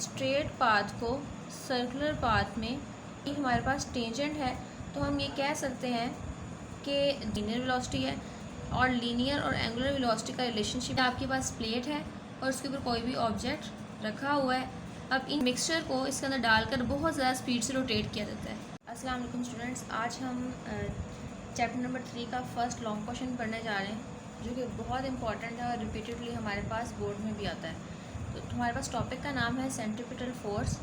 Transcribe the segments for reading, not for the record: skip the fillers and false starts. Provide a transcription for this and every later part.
Straight path को circular path में हमारे पास टेंजेंट है, तो हम ये कह सकते हैं कि लीनियर वेलोसिटी है और लीनियर और एंगुलर वेलोसिटी का रिलेशनशिप। आपके पास प्लेट है और उसके ऊपर कोई भी ऑब्जेक्ट रखा हुआ है। अब इन मिक्सचर को इसके अंदर डालकर बहुत ज़्यादा स्पीड से रोटेट किया जाता है। अस्सलाम वालेकुम स्टूडेंट्स, आज हम चैप्टर नंबर 3 का फर्स्ट लॉन्ग क्वेश्चन पढ़ने जा रहे हैं, जो कि बहुत इंपॉर्टेंट है और रिपीटेडली हमारे पास बोर्ड में भी आता है। तो हमारे पास टॉपिक का नाम है सेंट्रीपिटल फोर्स।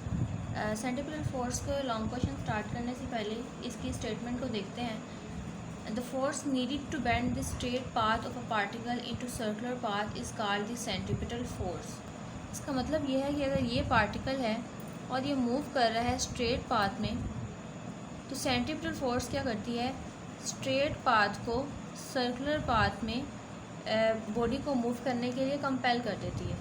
सेंट्रीपिटल फोर्स को लॉन्ग क्वेश्चन स्टार्ट करने से पहले इसकी स्टेटमेंट को देखते हैं। The force needed to bend the straight path of a particle into circular path is called the centripetal force. इसका मतलब ये है कि अगर ये पार्टिकल है और ये मूव कर रहा है स्ट्रेट पाथ में, तो सेंट्रीपिटल फोर्स क्या करती है, स्ट्रेट पाथ को सर्कुलर पाथ में बॉडी को मूव करने के लिए कंपेल कर देती है।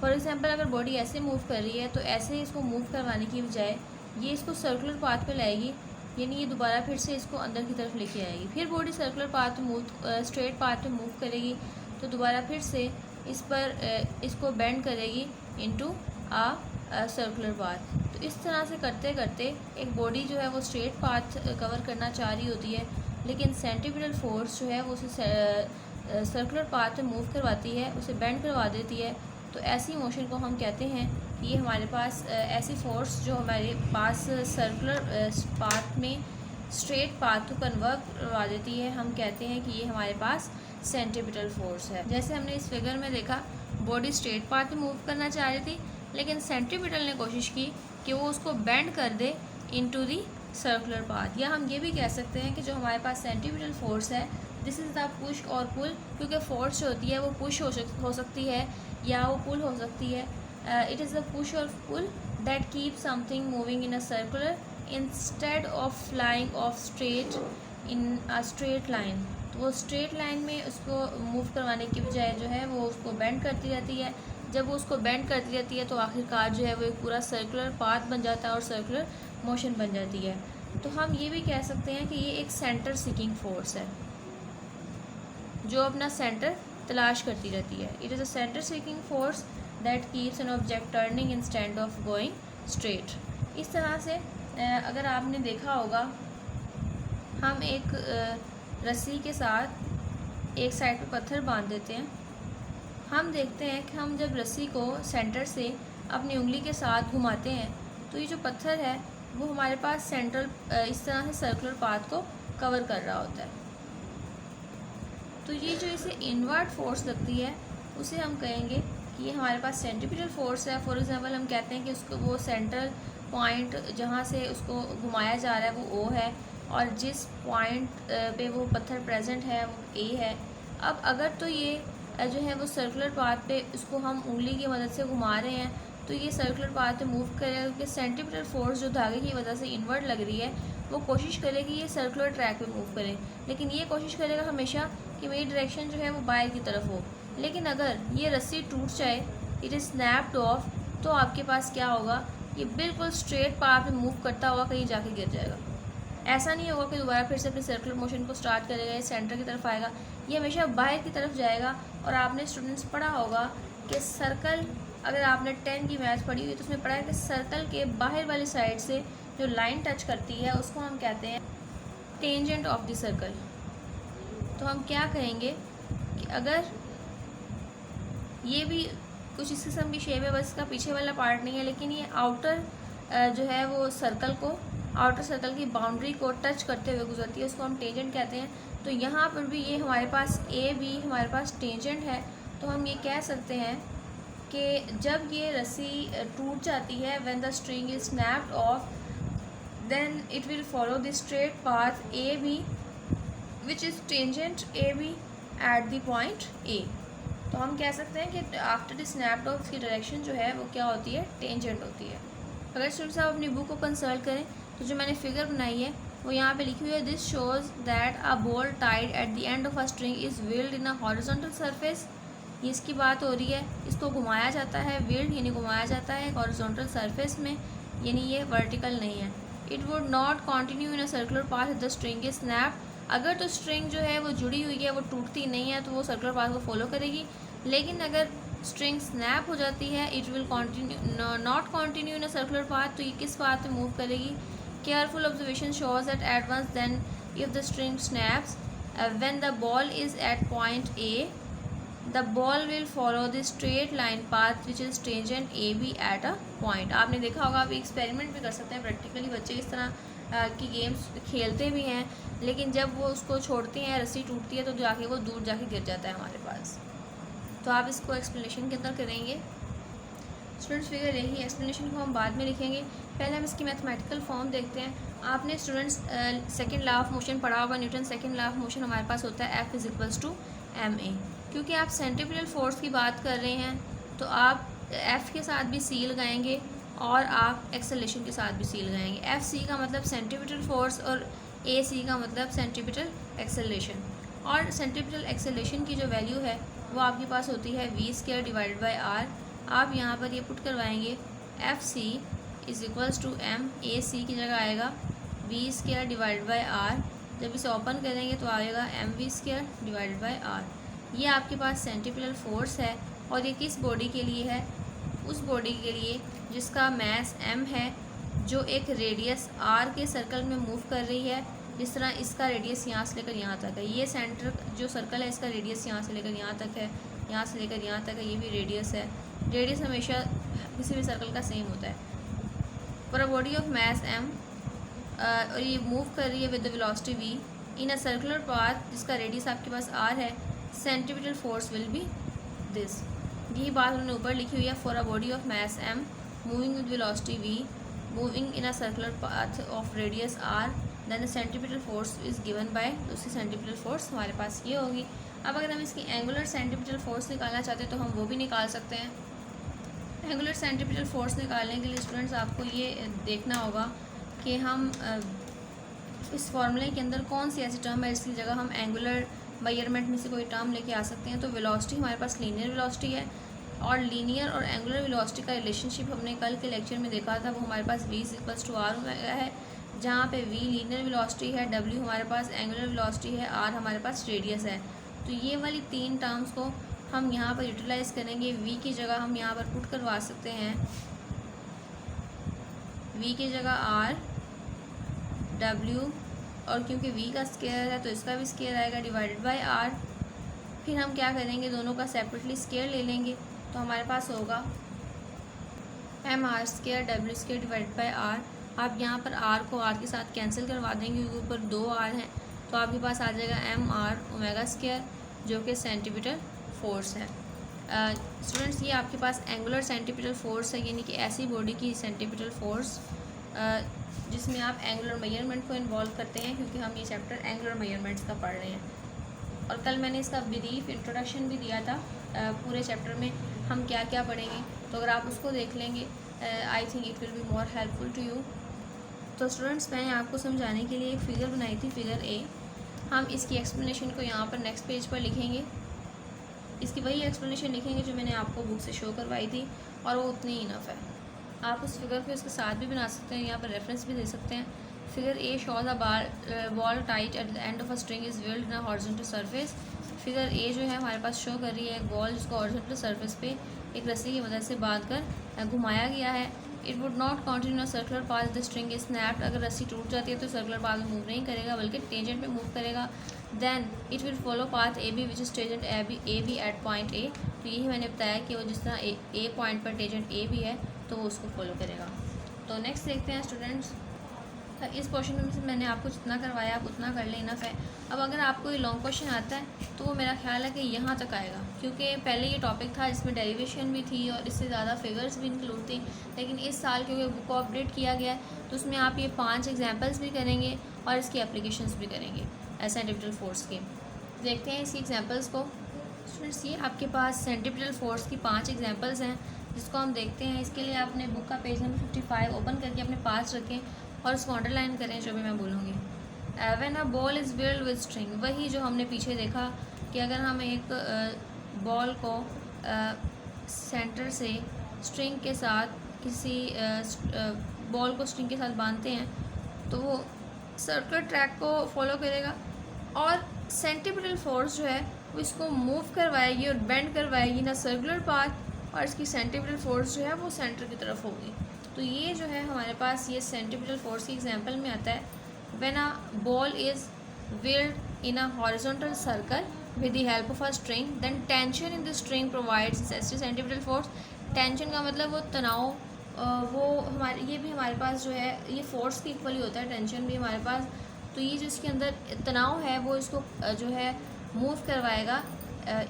फॉर एग्जांपल, अगर बॉडी ऐसे मूव कर रही है तो ऐसे ही इसको मूव करवाने की बजाय ये इसको सर्कुलर पाथ पे लाएगी, यानी ये दोबारा फिर से इसको अंदर की तरफ लेके आएगी। फिर बॉडी सर्कुलर पाथ पे मूव स्ट्रेट पाथ पे मूव करेगी, तो दोबारा फिर से इस पर इसको बेंड करेगी इनटू आ सर्कुलर पाथ। तो इस तरह से करते करते एक बॉडी जो है वो स्ट्रेट पाथ कवर करना चाह रही होती है, लेकिन सेंट्रीपिटल फोर्स जो है वो उसे सर्कुलर पाथ पे मूव करवाती है, उसे बेंड करवा देती है। तो ऐसी मोशन को हम कहते हैं कि ये हमारे पास ऐसी फोर्स जो हमारे पास सर्कुलर पाथ में स्ट्रेट पाथ को कन्वर्ट करवा देती है, हम कहते हैं कि ये हमारे पास सेंट्रीपिटल फोर्स है। जैसे हमने इस फिगर में देखा, बॉडी स्ट्रेट पाथ में मूव करना चाह रही थी, लेकिन सेंट्रीपिटल ने कोशिश की कि वो उसको बेंड कर दे इनटू दी सर्कुलर पाथ। या हम ये भी कह सकते हैं कि जो हमारे पास सेंट्रीपिटल फोर्स है, दिस इज़ द पुश और पुल, क्योंकि फोर्स जो होती है वो पुश हो सकती है या वो पुल हो सकती है। इट इज़ द पुश और pull that keep something moving in a circular instead of flying off straight in a straight line. तो वो स्ट्रेट लाइन में उसको मूव करवाने की बजाय जो है वो उसको बेंड करती रहती है। जब वो उसको बेंड करती रहती है तो आखिरकार जो है वो एक पूरा सर्कुलर पाथ बन जाता है और सर्कुलर मोशन बन जाती है। तो हम ये भी कह सकते हैं कि ये एक सेंटर सीकिंग फोर्स है जो अपना सेंटर तलाश करती रहती है। It is a centre seeking force that keeps an object turning instead of going straight. इस तरह से अगर आपने देखा होगा, हम एक रस्सी के साथ एक साइड पे पत्थर बांध देते हैं। हम देखते हैं कि हम जब रस्सी को सेंटर से अपनी उंगली के साथ घुमाते हैं तो ये जो पत्थर है वो हमारे पास सेंट्रल इस तरह से सर्कुलर पाथ को कवर कर रहा होता है। तो ये जो इसे इनवर्ट फोर्स लगती है उसे हम कहेंगे कि ये हमारे पास सेंट्रीपिटल फोर्स है। फॉर एग्जांपल, हम कहते हैं कि उसको वो सेंट्रल पॉइंट जहाँ से उसको घुमाया जा रहा है वो ओ है, और जिस पॉइंट पे वो पत्थर प्रेजेंट है वो ए है। अब अगर तो ये जो है वो सर्कुलर पाथ पे उसको हम उंगली की मदद से घुमा रहे हैं, तो ये सर्कुलर पाथ पे मूव करेगा, क्योंकि सेंट्रीपिटल फोर्स जो धागे की वजह से इनवर्ट लग रही है वो कोशिश करेगी ये सर्कुलर ट्रैक पे मूव करे, लेकिन ये कोशिश करेगा हमेशा कि मेरी डायरेक्शन जो है वो बाहर की तरफ हो। लेकिन अगर ये रस्सी टूट जाए, इट इज़ स्नैप्ड ऑफ, तो आपके पास क्या होगा, ये बिल्कुल स्ट्रेट पाथ पे मूव करता हुआ कहीं जाके गिर जाएगा। ऐसा नहीं होगा कि दोबारा फिर से अपनी सर्कुलर मोशन को स्टार्ट करेगा या सेंटर की तरफ आएगा, ये हमेशा बाहर की तरफ जाएगा। और आपने स्टूडेंट्स पढ़ा होगा कि सर्कल, अगर आपने 10 की मैथ पढ़ी हुई तो उसमें पढ़ा है कि सर्कल के बाहर वाली साइड से जो लाइन टच करती है उसको हम कहते हैं टेंजेंट ऑफ द सर्कल। तो हम क्या कहेंगे कि अगर ये भी कुछ इस किस्म की शेप है, बस इसका पीछे वाला पार्ट नहीं है, लेकिन ये आउटर जो है वो सर्कल को, आउटर सर्कल की बाउंड्री को टच करते हुए गुजरती है, उसको हम टेंजेंट कहते हैं। तो यहाँ पर भी ये हमारे पास ए बी हमारे पास टेंजेंट है। तो हम ये कह सकते हैं कि जब ये रस्सी टूट जाती है, when the string is snapped off, then it will follow the straight path A B which is tangent A B at the point A. तो हम कह सकते हैं कि आफ्टर द स्नैप्ड ऑफ इसकी डायरेक्शन जो है वो क्या होती है, टेंजेंट होती है। अगर स्टूडेंट्स आप अपनी बुक को कंसल्ट करें तो जो मैंने फिगर बनाई है वो यहाँ पे लिखी हुई है, this shows that a ball tied at the end of a string is wheeled in a horizontal surface. ये इसकी बात हो रही है, इसको घुमाया जाता है, व्हील्ड यानी घुमाया जाता है हॉरिजॉन्टल सरफेस में, यानी ये वर्टिकल नहीं है। It would not continue in a circular path if the string is snap. अगर तो स्ट्रिंग जो है वो जुड़ी हुई है, वो टूटती नहीं है, तो वो सर्कुलर पाथ को फॉलो करेगी। लेकिन अगर स्ट्रिंग स्नैप हो जाती है, it will continue not continue in a circular path, तो ये किस पाथ में मूव करेगी। Careful observation shows that at once then if the string snaps when the ball is at point A the ball will follow the straight line path which is tangent A B at a point. आपने देखा होगा, आप experiment भी कर सकते हैं practically, बच्चे इस तरह की गेम्स खेलते भी हैं, लेकिन जब वो उसको छोड़ते हैं, रस्सी टूटती है, तो जाके वो दूर जाके गिर जाता है हमारे पास। तो आप इसको एक्सप्लेनेशन के अंदर करेंगे स्टूडेंट्स। फिगर यही एक्सप्लेनेशन को हम बाद में लिखेंगे, पहले हम इसकी मैथमेटिकल फॉर्म देखते हैं। आपने students second law of motion पढ़ा होगा, Newton second law of motion हमारे पास होता है F इज टू ma। क्योंकि आप सेंट्रीफ्यूगल फोर्स की बात कर रहे हैं, तो आप F के साथ भी सी लगाएंगे और आप एक्सेलरेशन के साथ भी सी लगाएंगे। FC का मतलब सेंट्रीफ्यूगल फोर्स और AC का मतलब सेंट्रीफ्यूगल एक्सेलरेशन। और सेंट्रीफ्यूगल एक्सेलरेशन की जो वैल्यू है वो आपके पास होती है v² डिवाइडेड बाई r। आप यहाँ पर ये पुट करवाएंगे FC is equals to m, AC की जगह आएगा v² डिवाइडेड बाई r। जब इसे ओपन करेंगे तो आएगा mv² डिवाइडेड बाई r। ये आपके पास सेंट्रीफ्यूगल फोर्स है और ये किस बॉडी के लिए है, उस बॉडी के लिए जिसका मास m है, जो एक रेडियस r के सर्कल में मूव कर रही है। जिस तरह इसका रेडियस यहाँ से लेकर यहाँ तक है, ये सेंटर जो सर्कल है इसका रेडियस यहाँ से लेकर यहाँ तक है, यहाँ से लेकर यहाँ तक है, ये भी रेडियस है। रेडियस हमेशा किसी भी सर्कल का सेम होता है। For a body of mass m और ये मूव कर रही है with the velocity v in a circular path जिसका रेडियस आपके पास r है, centrifugal force will be this. यही बात हमने ऊपर लिखी हुई है। For a body of mass m moving with velocity v moving in a circular path of radius r then the centrifugal force is given by, तो उसकी सेंट्रीफ्यूगल फोर्स हमारे पास ये होगी। अब अगर हम इसकी एंगुलर सेंट्रीफ्यूगल फोर्स निकालना चाहते हैं तो हम वो भी निकाल सकते हैं। एंगुलर सेंट्रीफ्यूगल फोर्स निकालने के लिए स्टूडेंट्स आपको ये देखना होगा कि हम इस फॉर्मूले के अंदर कौन सी ऐसी टर्म है जिसकी जगह हम एंगुलर मेजरमेंट में से कोई टर्म लेके आ सकते हैं। तो वेलोसिटी हमारे पास लीनियर वेलोसिटी है और लीनियर और एंगुलर वेलोसिटी का रिलेशनशिप हमने कल के लेक्चर में देखा था, वो हमारे पास v इक्वल्स टू r है, जहाँ पे v लीनियर वेलोसिटी है, w हमारे पास एंगुलर वेलोसिटी है, r हमारे पास रेडियस है। तो ये वाली तीन टर्म्स को हम यहाँ पर यूटिलाइज़ करेंगे। v की जगह हम यहाँ पर पुट करवा सकते हैं v की जगह r, w, और क्योंकि v का स्केयर है तो इसका भी स्केयर आएगा डिवाइडेड बाय r। फिर हम क्या करेंगे, दोनों का सेपरेटली स्केयर ले लेंगे, तो हमारे पास होगा mr² w² divided by r। आप यहाँ पर r को r के साथ कैंसिल करवा देंगे क्योंकि ऊपर 2r हैं, तो आपके पास आ जाएगा mr⍵² जो कि सेंटीमीटर फोर्स है। स्टूडेंट्स ये आपके पास एंगुलर सेंटीमीटर फोर्स है, यानी कि ऐसी बॉडी की सेंटीमीटर फोर्स जिसमें आप एंगुलर मेजरमेंट को इन्वॉल्व करते हैं, क्योंकि हम ये चैप्टर एंगुलर मेजरमेंट्स का पढ़ रहे हैं। और कल मैंने इसका ब्रीफ इंट्रोडक्शन भी दिया था पूरे चैप्टर में हम क्या क्या पढ़ेंगे, तो अगर आप उसको देख लेंगे I think it will be more helpful to you. तो स्टूडेंट्स मैंने आपको समझाने के लिए एक फ़िगर बनाई थी, फिगर ए। हम इसकी एक्सप्लेनेशन को यहाँ पर नेक्स्ट पेज पर लिखेंगे। इसकी वही एक्सप्लेनेशन लिखेंगे जो मैंने आपको बुक से शो करवाई थी, और वो उतनी ही इनफ है। आप उस फिगर को इसके साथ भी बना सकते हैं, यहाँ पर रेफरेंस भी दे सकते हैं। Figure A shows a ball tight at the end of a string is weld in a horizontal surface. Figure A जो है हमारे पास शो कर रही है एक बॉल जिसको हॉरिजॉन्टल सरफेस पे एक रस्सी की मदद से बांध कर घुमाया गया है। It would not continue circular path the string is snapped. अगर रस्सी टूट जाती है तो सर्कुलर पाथ में मूव नहीं करेगा बल्कि टेंजेंट में मूव करेगा। Then it will follow path A B which is tangent A B at point A. तो यही मैंने बताया कि वो जिस तरह ए पॉइंट पर टेंजेंट ए बी है तो वो उसको फॉलो करेगा। तो नेक्स्ट देखते हैं स्टूडेंट्स, इस क्वेश्चन में से मैंने आपको जितना करवाया आप उतना कर लेना है। अब अगर आपको ये लॉन्ग क्वेश्चन आता है तो वो मेरा ख्याल है कि यहाँ तक आएगा, क्योंकि पहले ये टॉपिक था जिसमें डेरिवेशन भी थी और इससे ज़्यादा फिगर्स भी इंक्लूड थी, लेकिन इस साल क्योंकि बुक को अपडेट किया गया है तो उसमें आप ये 5 एग्जाम्पल्स भी करेंगे और इसकी एप्लीकेशंस भी करेंगे सेंट्रीपिटल फोर्स के। देखते हैं इसकी एग्जाम्पल्स को। स्टूडेंट्स ये आपके पास सेंट्रीपिटल फोर्स की 5 एग्जाम्पल्स हैं जिसको हम देखते हैं। इसके लिए आपने बुक का पेज नंबर 55 ओपन करके अपने पास रखें और उसको अंडरलाइन करें जो भी मैं बोलूँगी। When a ball is weld with string, वही जो हमने पीछे देखा कि अगर हम एक बॉल को सेंटर से स्ट्रिंग के साथ किसी बॉल को स्ट्रिंग के साथ बांधते हैं तो वो सर्कुलर ट्रैक को फॉलो करेगा और सेंट्रीपिटल फोर्स जो है वो इसको मूव करवाएगी और बेंड करवाएगी ना सर्कुलर पाथ, और इसकी सेंट्रीपिटल फोर्स जो है वो सेंटर की तरफ होगी। तो ये जो है हमारे पास ये सेंट्रीपिटल फोर्स की एग्जांपल में आता है। When a ball is wheeled in a horizontal circle with the help of a string, then tension in the string provides necessary centripetal force। Tension का मतलब वो तनाव, वो हमारे ये भी हमारे पास जो है ये फोर्स की इक्वली होता है, टेंशन भी हमारे पास। तो ये जो इसके अंदर तनाव है वो इसको जो है मूव करवाएगा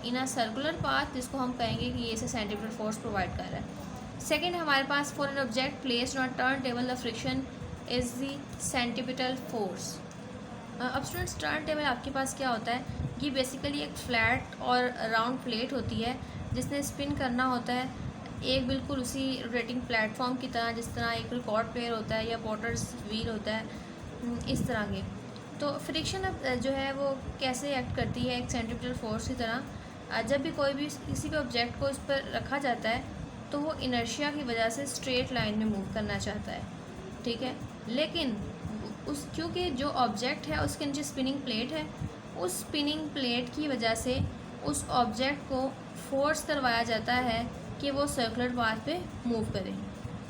इन अ सर्कुलर पाथ, जिसको हम कहेंगे कि ये इसे सेंट्रीपिटल फोर्स प्रोवाइड कर रहा है। सेकेंड हमारे पास for an object placed on turn table the friction is the centripetal force. अब स्टूडेंट्स टर्न टेबल आपके पास क्या होता है, ये बेसिकली एक फ्लैट और राउंड प्लेट होती है जिसने स्पिन करना होता है, एक बिल्कुल उसी रोटेटिंग प्लेटफॉर्म की तरह जिस तरह एक रिकॉर्ड प्लेयर होता है या पॉटर्स व्हील होता है, इस तरह के। तो फ्रिक्शन अब जो है वो कैसे एक्ट करती है एक सेंट्रीपिटल फोर्स की तरह। जब भी कोई भी किसी भी ऑब्जेक्ट को इस पर रखा जाता है तो वो इनर्शिया की वजह से स्ट्रेट लाइन में मूव करना चाहता है, ठीक है। लेकिन उस क्योंकि जो ऑब्जेक्ट है उसके नीचे स्पिनिंग प्लेट है, उस स्पिनिंग प्लेट की वजह से उस ऑब्जेक्ट को फोर्स करवाया जाता है कि वो सर्कुलर पाथ पे मूव करे।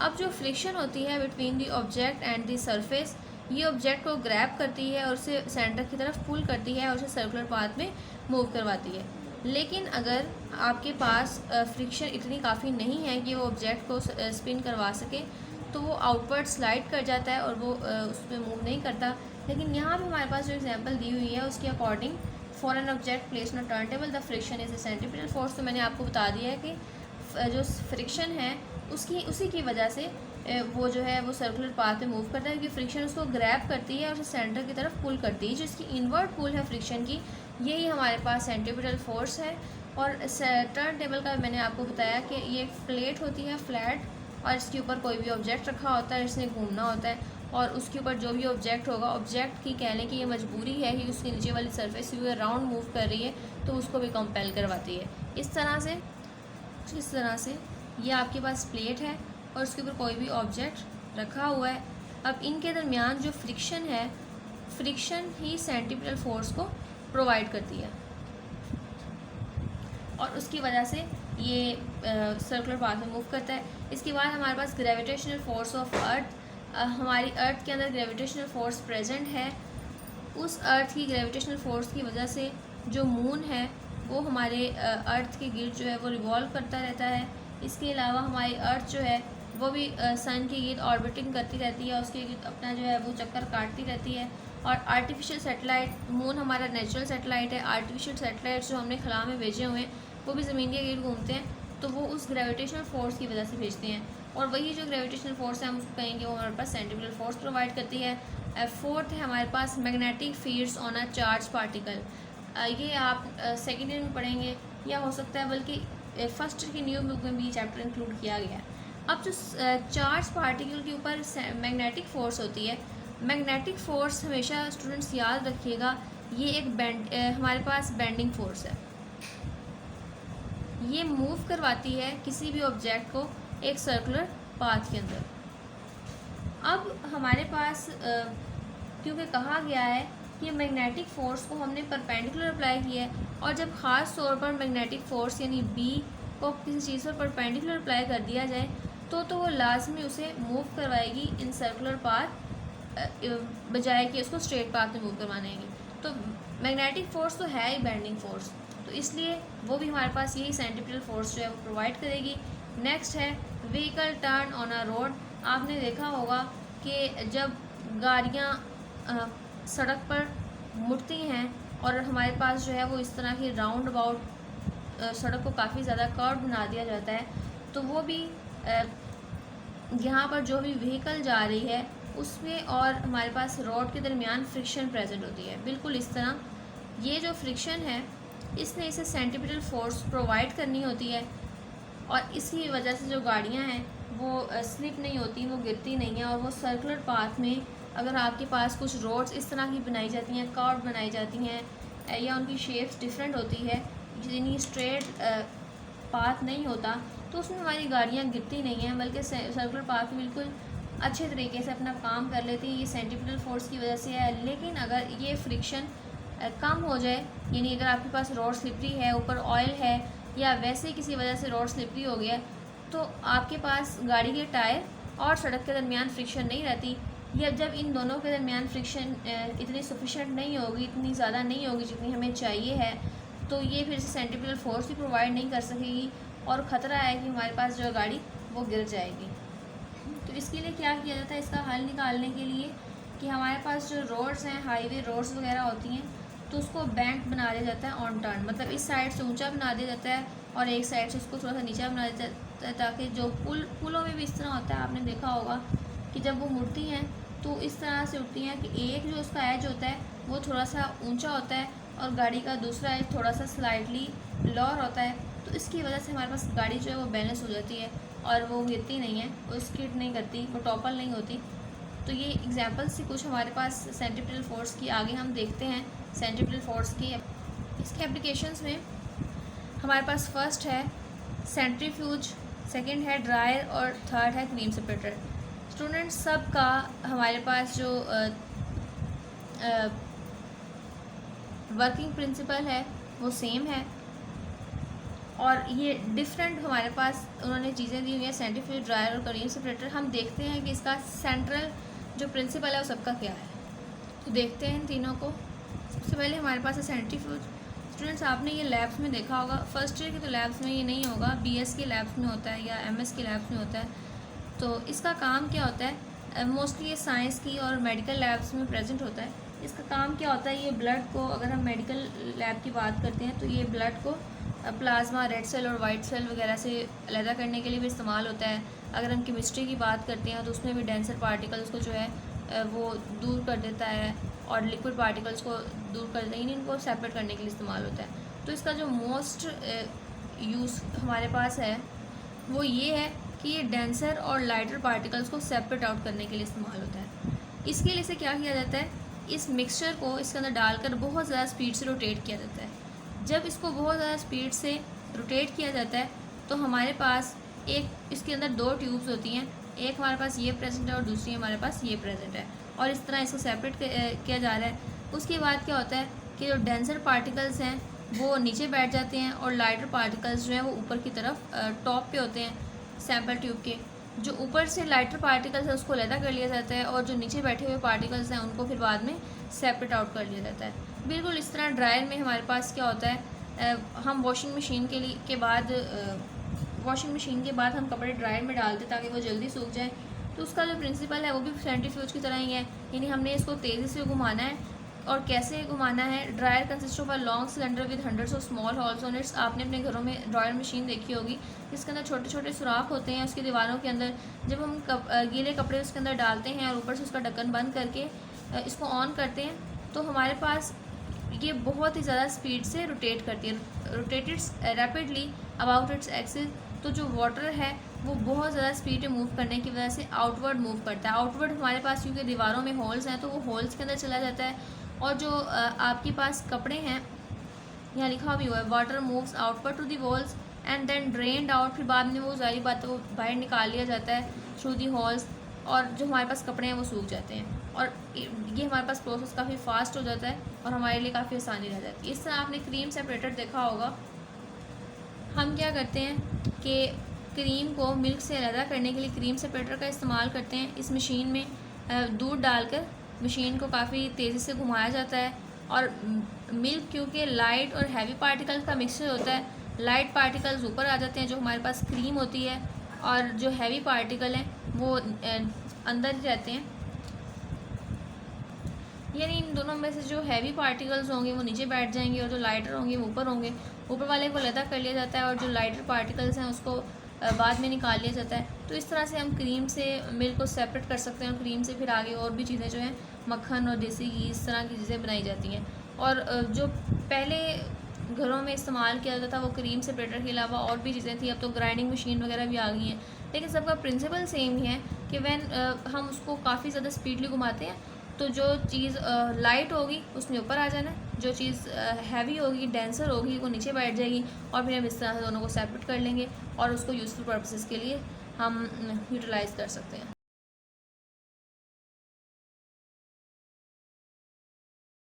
अब जो फ्रिक्शन होती है between the object and the surface, ये ऑब्जेक्ट को ग्रैब करती है और उसे सेंटर की तरफ पुल करती है और उसे सर्कुलर पाथ में मूव करवाती है। लेकिन अगर आपके पास फ्रिक्शन इतनी काफ़ी नहीं है कि वो ऑब्जेक्ट को स्पिन करवा सके, तो वो आउटवर्ड स्लाइड कर जाता है और वो उस पर मूव नहीं करता। लेकिन यहाँ भी हमारे पास जो एग्जांपल दी हुई है उसके according for an object placed on turn table the friction is a centripetal force. तो मैंने आपको बता दिया है कि जो फ्रिक्शन है उसी की वजह से वो जो है वो सर्कुलर पाथ में मूव करता है, क्योंकि फ्रिक्शन उसको ग्रैब करती है और उसे सेंटर की तरफ पुल करती है। जो इसकी इनवर्ड पुल है फ्रिक्शन की, यही हमारे पास सेंट्रीपिटल फोर्स है। और टर्न टेबल का मैंने आपको बताया कि ये एक प्लेट होती है फ्लैट, और इसके ऊपर कोई भी ऑब्जेक्ट रखा होता है, इसने घूमना होता है, और उसके ऊपर जो भी ऑब्जेक्ट होगा, ऑब्जेक्ट की कह लें कि ये मजबूरी है कि उसके नीचे वाली सरफेस भी राउंड मूव कर रही है तो उसको भी कंपेल करवाती है। इस तरह से ये आपके पास प्लेट है और उसके ऊपर कोई भी ऑब्जेक्ट रखा हुआ है। अब इनके दरमियान जो फ्रिक्शन है, फ्रिक्शन ही सेंट्रीपिटल फोर्स को प्रोवाइड करती है और उसकी वजह से ये सर्कुलर पाथ में मूव करता है। इसके बाद हमारे पास ग्रेविटेशनल फोर्स ऑफ अर्थ। हमारी अर्थ के अंदर ग्रेविटेशनल फोर्स प्रेजेंट है। उस अर्थ की ग्रेविटेशनल फोर्स की वजह से जो मून है वो हमारे अर्थ के गिर्द जो है वो रिवॉल्व करता रहता है। इसके अलावा हमारी अर्थ जो है वो भी सन के गिर्द ऑर्बिटिंग करती रहती है, उसके गिर्द अपना जो है वो चक्कर काटती रहती है। और आर्टिफिशियल सैटेलाइट, मून हमारा नेचुरल सैटेलाइट है, आर्टिफिशियल सैटेलाइट जो हमने खला में भेजे हुए हैं वो भी ज़मीन के गिर्द घूमते हैं, तो वो उस ग्रेविटेशनल फोर्स की वजह से भेजते हैं। और वही जो ग्रेविटेशनल फोर्स है हम उसको कहेंगे वो हमारे पास सेंट्रीपिटल फोर्स प्रोवाइड करती है। फोर्थ है हमारे पास magnetic fields on a charge particle. ये आप सेकेंड ईयर में पढ़ेंगे या हो सकता है बल्कि फर्स्ट ईयर की न्यू बुक में भी ये चैप्टर इंक्लूड किया गया है। अब जो चार्ज पार्टिकल के ऊपर मैग्नेटिक फोर्स होती है, मैग्नेटिक फोर्स हमेशा स्टूडेंट्स याद रखिएगा ये एक हमारे पास बेंडिंग फोर्स है। ये मूव करवाती है किसी भी ऑब्जेक्ट को एक सर्कुलर पाथ के अंदर। अब हमारे पास क्योंकि कहा गया है कि मैग्नेटिक फ़ोर्स को हमने परपेंडिकुलर अप्लाई किया है, और जब ख़ास तौर पर मैग्नेटिक फ़ोर्स यानी बी को किसी चीज़ पर परपेंडिकुलर अप्लाई कर दिया जाए तो वो लाजमी उसे मूव करवाएगी इन सर्कुलर पाथ बजाय कि उसको स्ट्रेट पाथ में मूव करवाने की। तो मैग्नेटिक फ़ोर्स तो है ही बेंडिंग फ़ोर्स, तो इसलिए वो भी हमारे पास यही सेंट्रीपिटल फोर्स जो है वो प्रोवाइड करेगी। नेक्स्ट है vehicle turn on a road. आपने देखा होगा कि जब गाड़ियाँ सड़क पर मुड़ती हैं और हमारे पास जो है वो इस तरह की राउंड अबाउट सड़क को काफ़ी ज़्यादा कर्व बना दिया जाता है, तो वो भी यहाँ पर जो भी व्हीकल जा रही है उसमें और हमारे पास रोड के दरमियान फ्रिक्शन प्रेजेंट होती है। बिल्कुल इस तरह ये जो फ्रिक्शन है इसने इसे सेंट्रीपिटल फोर्स प्रोवाइड करनी होती है, और इसकी वजह से जो गाड़ियाँ हैं वो स्लिप नहीं होती, वो गिरती नहीं हैं, और वो सर्कुलर पाथ में अगर आपके पास कुछ रोड्स इस तरह की बनाई जाती हैं, कर्व बनाई जाती हैं या उनकी शेप्स डिफरेंट होती है, यानी स्ट्रेट पाथ नहीं होता, तो उसमें हमारी गाड़ियाँ गिरती नहीं हैं बल्कि सर्कुलर पाथ में बिल्कुल अच्छे तरीके से अपना काम कर लेती हैं। ये सेंट्रीपिटल फोर्स की वजह से है। लेकिन अगर ये फ्रिक्शन कम हो जाए, यानी अगर आपके पास रोड स्लिपरी है, ऊपर ऑयल है या वैसे किसी वजह से रोड स्लिपरी हो गया है, तो आपके पास गाड़ी के टायर और सड़क के दरमियान फ्रिक्शन नहीं रहती, या जब इन दोनों के दरमियान फ्रिक्शन इतनी सफिशेंट नहीं होगी, इतनी ज़्यादा नहीं होगी जितनी हमें चाहिए है, तो ये फिर से सेंट्रीफ्यूगल फोर्स भी प्रोवाइड नहीं कर सकेगी और ख़तरा है कि हमारे पास जो गाड़ी वो गिर जाएगी। तो इसके लिए क्या किया जाता है, इसका हल निकालने के लिए कि हमारे पास जो रोड्स हैं, हाईवे रोड्स वगैरह होती हैं, तो उसको बैंक बना दिया जाता है ऑन टर्न, मतलब इस साइड से ऊंचा बना दिया जाता है और एक साइड से उसको थोड़ा सा नीचा बना दिया जाता है, ताकि जो पुलों में भी इस तरह होता है, आपने देखा होगा कि जब वो मुड़ती हैं तो इस तरह से उठती हैं कि एक जो उसका एज होता है वो थोड़ा सा ऊंचा होता है और गाड़ी का दूसरा एज थोड़ा सा स्लाइटली लोअर होता है। तो इसकी वजह से हमारे पास गाड़ी जो है वो बैलेंस हो जाती है और वो गिरती नहीं है, वो स्किड नहीं करती, वो टॉपल नहीं होती। तो ये एग्जांपल्स से कुछ हमारे पास सेंट्रीफ्यूगल फोर्स की आगे हम देखते हैं। सेंट्रीफ्यूगल फोर्स की इसके एप्लीकेशंस में हमारे पास फर्स्ट है सेंट्रीफ्यूज, सेकंड है ड्रायर और थर्ड है क्रीम सेपरेटर। स्टूडेंट्स सब का हमारे पास जो वर्किंग प्रिंसिपल है वो सेम है और ये डिफरेंट हमारे पास उन्होंने चीज़ें दी हुई हैं, सेंट्रीफ्यूज, ड्रायर और क्रीम सेपरेटर। हम देखते हैं कि इसका सेंट्रल जो प्रिंसिपल है वो सबका क्या है, तो देखते हैं इन तीनों को। सबसे पहले हमारे पास है सेंट्रीफ्यूज। स्टूडेंट्स आपने ये लैब्स में देखा होगा, फर्स्ट ईयर के तो लैब्स में ये नहीं होगा, बीएस के लैब्स में होता है या एमएस के लैब्स में होता है। तो इसका काम क्या होता है, मोस्टली ये साइंस की और मेडिकल लैब्स में प्रेजेंट होता है। इसका काम क्या होता है, ये ब्लड को, अगर हम मेडिकल लैब की बात करते हैं तो ये ब्लड को प्लाज्मा, रेड सेल और वाइट सेल वगैरह से अलग करने के लिए भी इस्तेमाल होता है। अगर हम केमिस्ट्री की बात करते हैं तो उसमें भी डेंसर पार्टिकल्स को जो है वो दूर कर देता है और लिक्विड पार्टिकल्स को दूर कर देता है, इनको सेपरेट करने के लिए इस्तेमाल होता है। तो इसका जो मोस्ट यूज़ हमारे पास है वो ये है कि ये डेंसर और लाइटर पार्टिकल्स को सेपरेट आउट करने के लिए इस्तेमाल होता है। इसके लिए से क्या किया जाता है, इस मिक्सचर को इसके अंदर डालकर बहुत ज़्यादा स्पीड से रोटेट किया जाता है। जब इसको बहुत ज़्यादा स्पीड से रोटेट किया जाता है तो हमारे पास एक इसके अंदर दो ट्यूब्स होती हैं, एक हमारे पास ये प्रेजेंट है और दूसरी हमारे पास ये प्रेजेंट है, और इस तरह इसको सेपरेट किया जा रहा है। उसके बाद क्या होता है कि जो डेंसर पार्टिकल्स हैं वो नीचे बैठ जाते हैं और लाइटर पार्टिकल्स जो हैं वो ऊपर की तरफ टॉप पे होते हैं सैम्पल ट्यूब के। जो ऊपर से लाइटर पार्टिकल्स है उसको अलग कर लिया जाता है और जो नीचे बैठे हुए पार्टिकल्स हैं उनको फिर बाद में सेपरेट आउट कर लिया जाता है। बिल्कुल इस तरह ड्रायर में हमारे पास क्या होता है, हम वॉशिंग मशीन के बाद हम कपड़े ड्रायर में डालते ताकि वो जल्दी सूख जाए। तो उसका जो प्रिंसिपल है वो भी सेंट्रीफ्यूज की तरह ही है, यानी हमने इसको तेज़ी से घुमाना है। और कैसे घुमाना है, dryer consist of a long cylinder with hundreds of small holes on it's. आपने अपने घरों में ड्रायर मशीन देखी होगी जिसके अंदर छोटे छोटे सुराख होते हैं उसकी दीवारों के अंदर। जब हम गीले कपड़े उसके अंदर डालते हैं और ऊपर से उसका ढक्कन बंद करके इसको ऑन करते हैं तो हमारे पास ये बहुत ही ज़्यादा स्पीड से रोटेट करती है, रोटेटेड्स रैपिडली अबाउट इट्स एक्सिस। तो जो वाटर है वो बहुत ज़्यादा स्पीड में मूव करने की वजह से आउटवर्ड मूव करता है। आउटवर्ड हमारे पास क्योंकि दीवारों में होल्स हैं तो वो होल्स के अंदर चला जाता है, और जो आपके पास कपड़े हैं यहाँ लिखा भी हुआ है water moves outward to the walls and then drained out. फिर बाद में वो सारी बात वो बाहर निकाल लिया जाता है थ्रू दी होल्स, और जो हमारे पास कपड़े हैं वो सूख जाते हैं। और ये हमारे पास प्रोसेस काफ़ी फास्ट हो जाता है और हमारे लिए काफ़ी आसानी रह जाती है। इस तरह आपने क्रीम सेपरेटर देखा होगा। हम क्या करते हैं कि क्रीम को मिल्क से अलग करने के लिए क्रीम सेपरेटर का इस्तेमाल करते हैं। इस मशीन में दूध डालकर मशीन को काफ़ी तेज़ी से घुमाया जाता है, और मिल्क क्योंकि लाइट और हैवी पार्टिकल्स का मिक्सचर होता है, लाइट पार्टिकल्स ऊपर आ जाते हैं जो हमारे पास क्रीम होती है, और जो हैवी पार्टिकल हैं वो अंदर ही रहते हैं। यानी इन दोनों में से जो हैवी पार्टिकल्स होंगे वो नीचे बैठ जाएंगे और जो लाइटर होंगे वो ऊपर होंगे। ऊपर वाले को अलग कर लिया जाता है और जो लाइटर पार्टिकल्स हैं उसको बाद में निकाल लिया जाता है। तो इस तरह से हम क्रीम से मिल्क को सेपरेट कर सकते हैं और क्रीम से फिर आगे और भी चीज़ें जो हैं मक्खन और देसी घी इस तरह की चीज़ें बनाई जाती हैं। और जो पहले घरों में इस्तेमाल किया जाता था वो क्रीम सेपरेटर के अलावा और भी चीज़ें थी। अब तो ग्राइंडिंग मशीन वगैरह भी आ गई हैं, लेकिन सबका प्रिंसिपल सेम ही है कि हम उसको काफ़ी ज़्यादा स्पीडली घुमाते हैं तो जो चीज़ लाइट होगी उसमें ऊपर आ जाना है, जो चीज़ हैवी होगी, डेंसर होगी, वो नीचे बैठ जाएगी, और फिर हम इस तरह से दोनों को सेपरेट कर लेंगे और उसको यूज़फुल पर्पसेस के लिए हम यूटिलाइज़ कर सकते हैं।